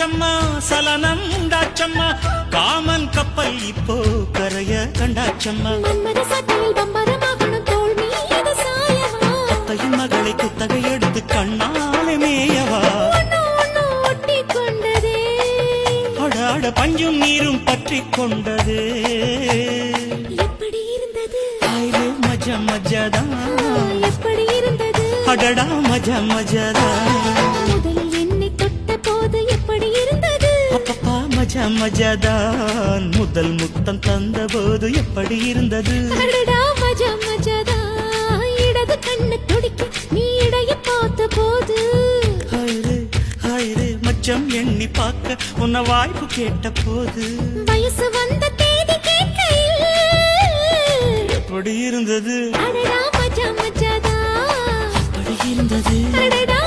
உண்டாச்சம்மா சலனம் உண்டாச்சம்மா காமன் கப்பல் இப்போ கரைய கண்டாச்சம்மா அத்தையின் மகளை குத்தகை எடுத்து கண்ணாலே மேயவா அடாட பஞ்சும் நீரும் பற்றி கொண்டது எப்படி இருந்தது மஜா மஜாதான் எப்படி இருந்தது அடடா மஜா மஜாதான் முதலில் என்னை தொட்ட போது எப்படி இருந்தது அப்பப்பா மஜா மஜாதான் முதல் முத்தம் தந்த போது எப்படி இருந்தது அடடா மஜா மஜாதான் இடது கண்ணு துடிக்க நீ இடைய பார்த்த போது ஹாயிரே மச்சம் எண்ணி பார்க்க உன்ன வாய்ப்பு கேட்ட போது வயசு வந்த தேதி கேட்கையில் எப்படி இருந்தது அடடா மஜா மஜாதான் எப்படி இருந்தது அடடா